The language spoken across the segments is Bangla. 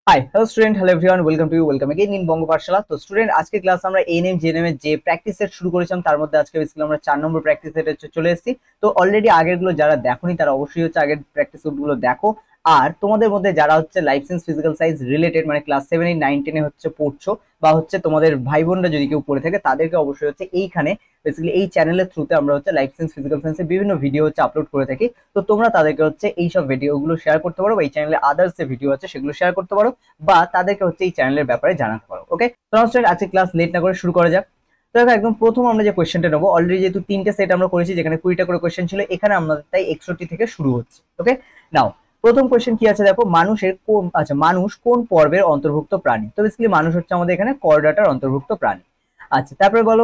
High hello student, hello everyone, welcome again in Banga Pathshala. তো স্টুডেন্ট, আজকে ক্লাস আমরা এএনএম জিএনএম এর যে প্র্যাকটিস সেট শুরু করেছিলাম তার মধ্যে আজকে বেসিক্যালি আমরা 4 নম্বর প্র্যাকটিস সেটে চলে এসেছি। তো অলরেডি আগের গুলো যারা দেখোনি তারা অবশ্যই হচ্ছে আগের প্র্যাকটিস সেটগুলো দেখো। আর তোমাদের মধ্যে যারা হচ্ছে life science physical science related মানে ক্লাস 7 8 9 10 এ হচ্ছে পড়ছো বা হচ্ছে তোমাদের ভাই বোনরা যদি কেউ পড়ে থাকে তাদেরকে অবশ্যই হচ্ছে এইখানে বেসিক্যালি এই চ্যানেলের থ্রুতে আমরা হচ্ছে লাইফ সায়েন্স ফিজিক্যাল সায়েন্সের বিভিন্ন ভিডিও হচ্ছে আপলোড করে থাকি। তো তোমরা তাদেরকে হচ্ছে এই সব ভিডিওগুলো শেয়ার করতে পারো বা এই চ্যানেলে আদার্স যে ভিডিও আছে সেগুলো শেয়ার করতে পারো বা তাদেরকে হচ্ছে এই চ্যানেলের ব্যাপারে জানাতে পারো। ওকে, তো স্টুডেন্ট, আজকে ক্লাস লেট না করে শুরু করা যাক। তো দেখো, একদম প্রথম আমরা যে কোশ্চেনটা নেবো, অলরেডি যেহেতু 3টে সেট আমরা করেছি যেখানে 20টা করে কোশ্চেন ছিল, এখানে আমাদের তাই 61 থেকে শুরু হচ্ছে। ওকে, নাও প্রথম কোশ্চেন কি আছে দেখো, মানুষ কোন পর্বের অন্তর্ভুক্ত প্রাণী? তো বেসিক্যালি মানুষ হচ্ছে আমাদের এখানে কর্ডাটার অন্তর্ভুক্ত প্রাণী। আচ্ছা, তারপরে বলো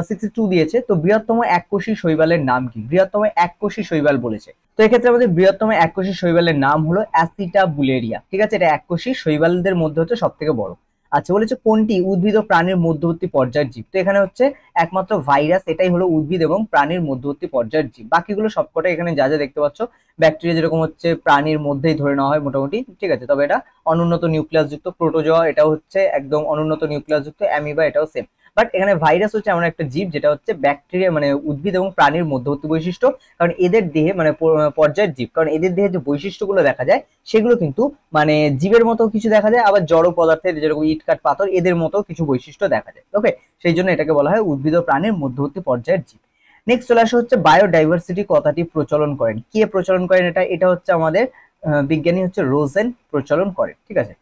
62 দিয়েছে, তো বৃহত্তম এককোষী শৈবালের নাম কি? বৃহত্তম এককোষী শৈবাল বলেছে, তো এক্ষেত্রে আমাদের বৃহত্তম এককোষী শৈবালের নাম হলো অ্যাসিটাবুলেরিয়া। ঠিক আছে, এটা এককোষী শৈবালদের মধ্যে হচ্ছে সব থেকে বড়। আচ্ছা, বলেছে কোনটি উদ্ভিদ ও প্রাণীর মধ্যবর্তী পর্যায়ের জীব? তো এখানে হচ্ছে একমাত্র ভাইরাস, এটাই হলো উদ্ভিদ এবং প্রাণীর মধ্যবর্তী পর্যায়ের জীব। বাকিগুলো সবকটা এখানে যা যা দেখতে পাচ্ছ, ব্যাকটেরিয়া যেরকম হচ্ছে প্রাণীর মধ্যেই ধরে নেওয়া হয় মোটামুটি, ঠিক আছে, তবে এটা অনুন্নত নিউক্লিয়াস যুক্ত। প্রোটোজোয়া এটাও হচ্ছে একদম অনুন্নত নিউক্লিয়াস যুক্ত। অ্যামিবা এটাও সেম। বাট এখানে ভাইরাস হচ্ছে এমন একটা জীব যেটা হচ্ছে ব্যাকটেরিয়া মানে উদ্ভিদ এবং প্রাণীর মধ্যবর্তী বৈশিষ্ট্য, কারণ এদের দেহে মানে পর্যায়ের জীব, কারণ এদের দেহে যে বৈশিষ্ট্যগুলো দেখা যায় সেগুলো কিন্তু মানে জীবের মতো কিছু দেখা যায়, আবার জড় পদার্থের যেরকম ইট কাঠ পাথর এদের মতো কিছু বৈশিষ্ট্য দেখা যায়। ওকে, সেই জন্য এটাকে বলা হয় উদ্ভিদ ও প্রাণীর মধ্যবর্তী পর্যায়ের জীব। নেক্সট চলে আসা হচ্ছে বায়োডাইভার্সিটি কথাটি প্রচলন করেন কে? প্রচলন করেন এটা হচ্ছে আমাদের বিজ্ঞানী হচ্ছে রোজেন প্রচলন করেন। ঠিক আছে,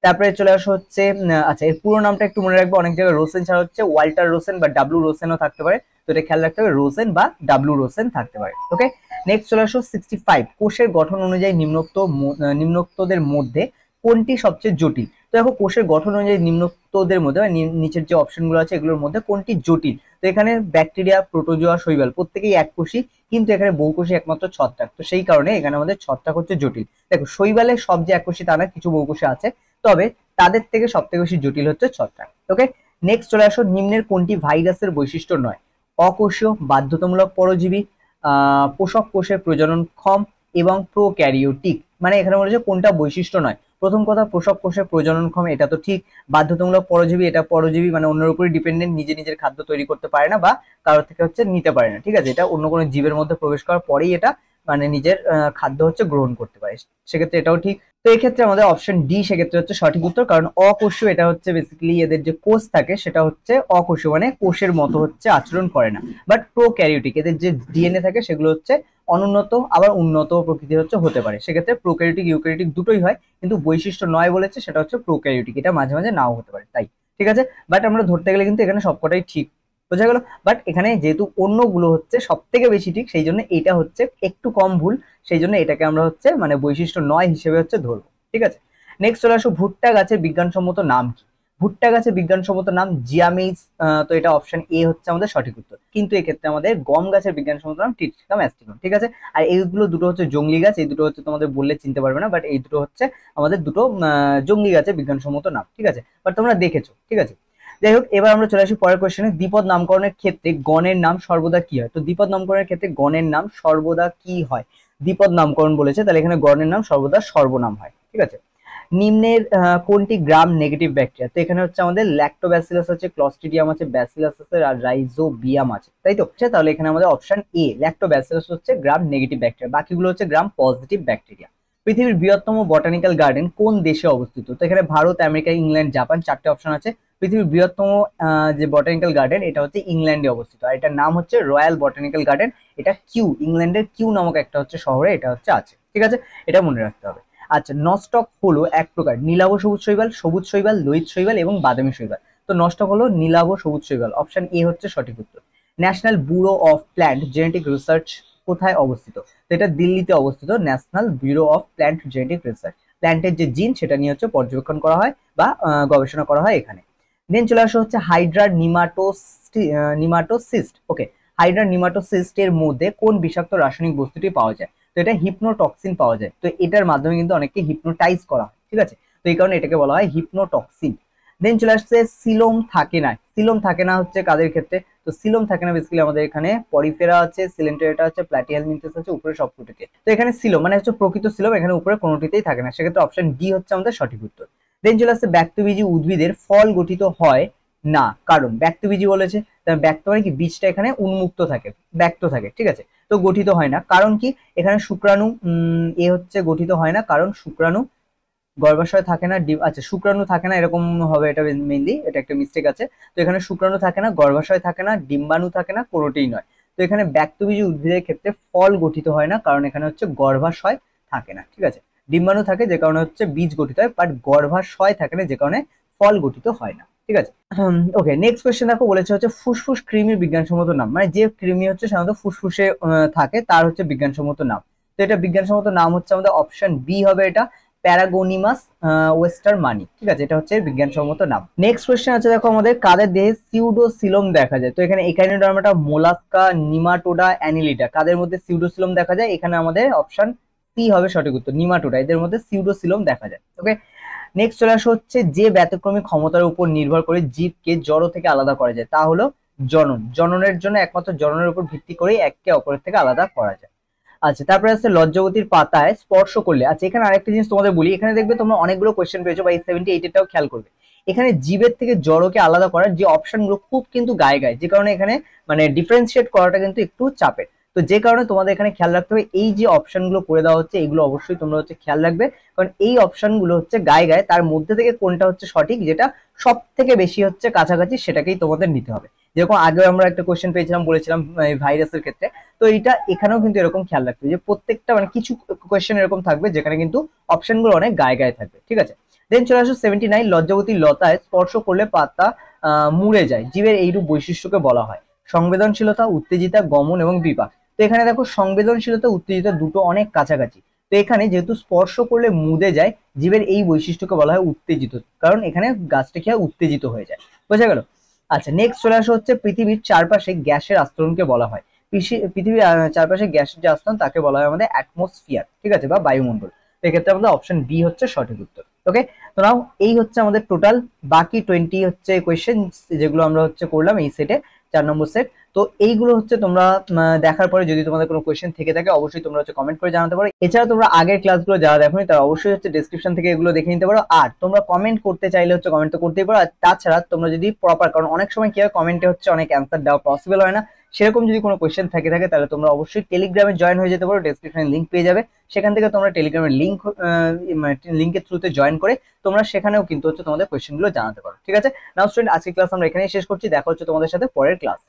তারপরে চলে আসা হচ্ছে আচ্ছা, এর পুরো নামটা একটু মনে রাখবো, অনেক জায়গায় রোসেন ছাড়া হচ্ছে ওয়াল্টার রোসেন বা ডাব্লু রোসেনও থাকতে পারে, তো এটা খেয়াল রাখতে হবে, রোসেন বা ডাব্লু রোসেন থাকতে পারে। ওকে, নেক্সট চলে আসো 65, কোষের গঠন অনুযায়ী নিম্নোক্তদের মধ্যে কোনটি সবচেয়ে জটিল? তো দেখো, কোষের গঠন অনুযায়ী নিম্নোক্তদের মধ্যে নিচের যে অপশনগুলো আছে এগুলোর মধ্যে কোনটি জটিল? তো এখানে ব্যাকটেরিয়া, প্রোটোজোয়া, শৈবাল প্রত্যেকেই এককোষী, কিন্তু এখানে বহুকোষী একমাত্র ছত্রাক, তো সেই কারণে এখানে আমাদের ছত্রাক হচ্ছে জটিল। দেখো, শৈবালে সব যে এককোষী তা না, কিছু বহুকোষী আছে, তবে তাদের থেকে সব থেকে বেশি জটিল হচ্ছে ছত্রাক। ওকে, নেক্সট চলে আসো, নিম্নের কোনটি ভাইরাসের বৈশিষ্ট্য নয়? অকোষীয়, বাধ্যতামূলক পরজীবী, পোষক কোষের প্রজননক্ষম এবং প্রোক্যারিওটিক। মানে এখানে বলেছে কোনটা বৈশিষ্ট্য নয়। প্রথম কথা, পোষক কোষের প্রজননক্ষম এটা তো ঠিক, বাধ্যতামূলক পরজীবী এটা পরজীবী মানে অন্যের উপরে ডিপেন্ডেন্ট, নিজে নিজের খাদ্য তৈরি করতে পারে না বা কারোর থেকে হচ্ছে নিতে পারে না। ঠিক আছে, এটা অন্য কোনো জীবের মধ্যে প্রবেশ করার পরেই এটা মানে নিজের খাদ্য হচ্ছে গ্রহণ করতে পারে, সেক্ষেত্রে এটাও ঠিক। তো এক্ষেত্রে আমাদের অপশন ডি সেক্ষেত্রে হচ্ছে সঠিক উত্তর, কারণ অকোষীয় এটা হচ্ছে বেসিক্যালি এদের যে কোষ থাকে সেটা হচ্ছে অকোষীয়, মানে কোষের মতো হচ্ছে আচরণ করে না। বাট প্রোক্যারিওটিক এদের যে ডিএনএ থাকে সেগুলো হচ্ছে অনুন্নত আবার উন্নত প্রকৃতির হচ্ছে হতে পারে, সেক্ষেত্রে প্রোক্যারিওটিক ইউক্যারিওটিক দুটোই হয়, কিন্তু বৈশিষ্ট্য নয় বলেছে সেটা হচ্ছে প্রোক্যারিওটিক, এটা মাঝে মাঝে নাও হতে পারে তাই। ঠিক আছে, বাট আমরা ধরতে গেলে কিন্তু এখানে সবকটাই ঠিক, বোঝা গেল। বাট এখানে যেহেতু অন্যগুলো হচ্ছে সব থেকে বেশি ঠিক, সেই জন্য এটা হচ্ছে একটু কম ভুল, সেই জন্য এটাকে আমরা হচ্ছে মানে বৈশিষ্ট্য নয় হিসেবে হচ্ছে ধরবো। ঠিক আছে, নেক্সট চলে আসো, ভুট্টা গাছের বিজ্ঞানসম্মত নাম কি? ভুট্টা গাছের বিজ্ঞানসম্মত নাম জিয়ামেইস। তো এটা অপশন এ হচ্ছে আমাদের সঠিক উত্তর, কিন্তু এক্ষেত্রে আমাদের গম গাছের বিজ্ঞানসম্মত নাম টিট্রিকাম অ্যাস্টিকাম। ঠিক আছে, আর এইগুলো দুটো হচ্ছে জংলি গাছ, এই দুটো হচ্ছে তোমাদের বললে চিনতে পারবে না, বাট এই দুটো হচ্ছে আমাদের দুটো জংলি গাছের বিজ্ঞানসম্মত নাম। ঠিক আছে, বাট তোমরা দেখেছো। ঠিক আছে, যাই হোক, এবার আমরা চলে আসি পরের কোশ্চেনে। দ্বিপদ নামকরণের ক্ষেত্রে গণের নাম সর্বদা কি হয়? তো দ্বিপদ নামকরণের ক্ষেত্রে গণের নাম সর্বদা কি হয়? দ্বিপদ নামকরণ বলেছে, তাহলে এখানে গণের নাম সর্বদা সর্বনাম হয়। ঠিক আছে, নিম্নের কোনটি গ্রাম নেগেটিভ ব্যাকটেরিয়া? তো এখানে হচ্ছে আমাদের ল্যাক্টোব্যাসিলাস আছে, ক্লস্ট্রিডিয়াম আছে, ব্যাসিলাস আছে আর রাইজোবিয়াম আছে, তাই তো? তাহলে এখানে আমাদের অপশন এ ল্যাক্টোব্যাসিলাস হচ্ছে গ্রাম নেগেটিভ ব্যাকটেরিয়া, বাকিগুলো হচ্ছে গ্রাম পজিটিভ ব্যাকটেরিয়া। পৃথিবীর বৃহত্তম বটানিক্যাল গার্ডেন কোন দেশে অবস্থিত? তো এখানে ভারত, আমেরিকা, ইংল্যান্ড, জাপান, চারটে অপশন আছে। পৃথিবীর বৃহত্তম যে বটানিক্যাল গার্ডেন এটা হচ্ছে ইংল্যান্ডে অবস্থিত, আর এটার নাম হচ্ছে রয়্যাল বটানিক্যাল গার্ডেন। এটা কিউ, ইংল্যান্ডের কিউ নামক একটা হচ্ছে শহরে এটা হচ্ছে আছে। ঠিক আছে, এটা মনে রাখতে হবে। আচ্ছা, নস্টক হলো এক প্রকার নীলাভ সবুজ শৈবাল, সবুজ শৈবাল, লোহিত শৈবাল এবং বাদামি শৈবাল। তো নস্টক হলো নীলাভ সবুজ শৈবাল, অপশন এ হচ্ছে সঠিক উত্তর। National bureau of plant genetic research কোথায় অবস্থিত? তো এটা দিল্লিতে অবস্থিত, national bureau of plant genetic research. প্ল্যান্টের যে জিন সেটা নিয়ে হচ্ছে পর্যবেক্ষণ করা হয় বা গবেষণা করা হয় এখানে। দেন চলে আসা হচ্ছে হাইড্রার নিমাটোসিস্ট। ওকে, হাইড্রার নিমাটোসিস্ট এর মধ্যে কোন বিষাক্ত রাসায়নিক বস্তুটি পাওয়া যায়? তো এটা হিপনোটক্সিন পাওয়া যায়, তো এটার মাধ্যমে কিন্তু অনেককে হিপনোটাইজ করা হয়। ঠিক আছে, তো এই কারণে এটাকে বলা হয় হিপনোটক্সিন। দেন চলে আসছে সিলোম থাকে না। সিলোম থাকে না হচ্ছে কাদের ক্ষেত্রে? তো সিলোম থাকে না বেসিক্যালি আমাদের এখানে পরিফেরা আছে, সিলেন্টেটা আছে, প্ল্যাটিহেলমিনথেস আছে, উপরে সবকটিতে। তো এখানে সিলোম মানে হচ্ছে প্রকৃত সিলোম, এখানে উপরে কোনোটিতেই থাকে না, সেক্ষেত্রে অপশন ডি হচ্ছে আমাদের সঠিক উত্তর। দেন চলে আসছে ব্যক্তবীজী উদ্ভিদের ফল গঠিত হয় না, কারণ ব্যক্তবীজী বলেছে, ব্যক্ত মানে কি বীজটা এখানে উন্মুক্ত থাকে, ব্যক্ত থাকে, ঠিক আছে। তো গঠিত হয় না কারণ কি, এখানে শুক্রাণু এ হচ্ছে গঠিত হয় না কারণ শুক্রাণু গর্ভাশয় থাকে না, আচ্ছা শুক্রাণু থাকে না এরকম হবে, এটা মেইনলি এটা একটা মিস্টেক আছে। তো এখানে শুক্রাণু থাকে না, গর্ভাশয় থাকে না, ডিম্বাণু থাকে না, কোনোটাই নয়। তো এখানে ব্যক্তবীজী উদ্ভিদের ক্ষেত্রে ফল গঠিত হয় না কারণ এখানে হচ্ছে গর্ভাশয় থাকে না, ঠিক আছে। ডিম্বাণু থাকে যে কারণে হচ্ছে বীজ গঠিত হয়, বাট গর্ভাশয় থাকে না যে কারণে ফল গঠিত হয় না, ঠিক আছে। ওকে, নেক্সট কোয়েশ্চেন দেখো, বলেছে হচ্ছে ফুসফুস কৃমির বিজ্ঞানসম্মত নাম, মানে যে কৃমি হচ্ছে সাধারণত ফুসফুসে থাকে তার হচ্ছে বিজ্ঞানসম্মত নাম। তো এটা বিজ্ঞানসম্মত নাম হচ্ছে আমাদের অপশন বি হবে, এটা প্যারাগোনিমাস ওয়েস্টারমানি, ঠিক আছে, এটা হচ্ছে বিজ্ঞানসম্মত নাম। নেক্সট কোয়েশ্চেন আছে দেখো, আমাদের কাদের দেহে সিউডোসিলম দেখা যায়? তো এখানে একাইনোডার্মাটা, মোলাস্কা, নিমাটোডা, অ্যানিলিডা, কাদের মধ্যে সিউডোসিলম দেখা যায়? এখানে আমাদের অপশন সি হবে সঠিক উত্তর, নিমাটোডা, এদের মধ্যে সিউডোসিলম দেখা যায়। ওকে, নেক্সট চলে আসা হচ্ছে যে ব্যতিক্রমী ক্ষমতার উপর নির্ভর করে জীবকে জড় থেকে আলাদা করা যায় তা হলো জনন। জননের জন্য একমাত্র জননের উপর ভিত্তি করেই একে অপরের থেকে আলাদা করা যায়। আচ্ছা, তারপরে আছে লজ্জাবতীর পাতায় স্পর্শ করলে। আচ্ছা, এখানে আরেকটা জিনিস তোমাদের বলি, এখানে দেখবে তোমরা অনেকগুলো কোয়েশ্চেন পেয়েছো বা এই 78 এটাও খেয়াল করবে। এখানে জীবের থেকে জড়কে আলাদা করার যে অপশনগুলো খুব কিন্তু গায়ে গায়ে, যে কারণে এখানে মানে ডিফারেন্সিয়েট করাটা কিন্তু একটু চাপের। তো যে কারণে তোমাদের এখানে খেয়াল রাখতে হবে, এই যে অপশনগুলো করে দেওয়া হচ্ছে এগুলো অবশ্যই তোমরা হচ্ছে খেয়াল রাখবে, কারণ এই অপশনগুলো হচ্ছে গায়ে গায়ে, তার মধ্যে থেকে কোনটা হচ্ছে সঠিক, যেটা সব থেকে বেশি হচ্ছে কাছাকাছি সেটাকেই তোমাদের নিতে হবে। যেরকম আগেও আমরা একটা কোয়েশ্চেন পেয়েছিলাম, বলেছিলাম ভাইরাসের ক্ষেত্রে, তো এইটা এখানেও কিন্তু এরকম খেয়াল রাখতে হবে যে প্রত্যেকটা মানে কিছু কোয়েশ্চেন এরকম থাকবে যেখানে কিন্তু অপশনগুলো অনেক গায়ে গায়ে থাকবে, ঠিক আছে। দেন চলে আসো 79, লজ্জাবতী লতায় স্পর্শ করলে পাতা মুড়ে যায়, জীবের এইরূপ বৈশিষ্ট্যকে বলা হয় সংবেদনশীলতা, উত্তেজিতা, গমন এবং বিপাক। তো এখানে দেখো সংবেদনশীলতা উত্তেজিতা দুটো অনেক কাছাকাছি, তো এখানে যেহেতু স্পর্শ করলে মুদে যায়, জীবের এই বৈশিষ্ট্যকে বলা হয় উত্তেজিত, কারণ এখানে গাছটা খেয়ে উত্তেজিত হয়ে যায়, বোঝা গেল। আচ্ছা, নেক্সট চলে আসা হচ্ছে পৃথিবীর চারপাশে গ্যাসের আস্তরণকে বলা হয়, পৃথিবীর চারপাশে গ্যাসের যে আস্তরণ তাকে বলা হয় আমাদের অ্যাটমসফিয়ার, ঠিক আছে, বা বায়ুমণ্ডল। এক্ষেত্রে আমাদের অপশন বি হচ্ছে সঠিক উত্তর। ওকে, তো নাও এই হচ্ছে আমাদের টোটাল বাকি 20 হচ্ছে কোয়েশ্চেন যেগুলো আমরা হচ্ছে করলাম এই সেটে, 4 নম্বর সেট। তো এইগুলো হচ্ছে তোমরা দেখার পরে যদি তোমাদের কোনো কোয়েশ্চেন থেকে থাকে অবশ্যই তোমরা হচ্ছে কমেন্ট করে জানাতে পারো। এছাড়া তোমরা আগের ক্লাসগুলো যারা দেখোনি তারা অবশ্যই হচ্ছে ডেসক্রিপশন থেকে এগুলো দেখে নিতে পারো, আর তোমরা কমেন্ট করতে চাইলে হচ্ছে কমেন্ট তো করতেই পারো। আর তাছাড়া তোমরা যদি প্রপার, কারণ অনেক সময় কি হয় কমেন্টে হচ্ছে অনেক অ্যান্সার দেওয়া পসিবল হয় না, সেরকম যদি কোনো কোয়েশ্চেন থাকে তাহলে তোমরা অবশ্যই টেলিগ্রামে জয়েন হয়ে যেতে পারো, ডেসক্রিপশনে লিঙ্ক পেয়ে যাবে, সেখান থেকে তোমরা টেলিগ্রামের লিঙ্কের থ্রুতে জয়েন করে তোমরা সেখানেও কিন্তু হচ্ছে তোমাদের কোয়েশ্চেনগুলো জানাতে পারো, ঠিক আছে। নাও স্টুডেন্ট, আজকে ক্লাস আমরা এখানেই শেষ করছি, দেখা হচ্ছে তোমাদের সাথে পরের ক্লাস।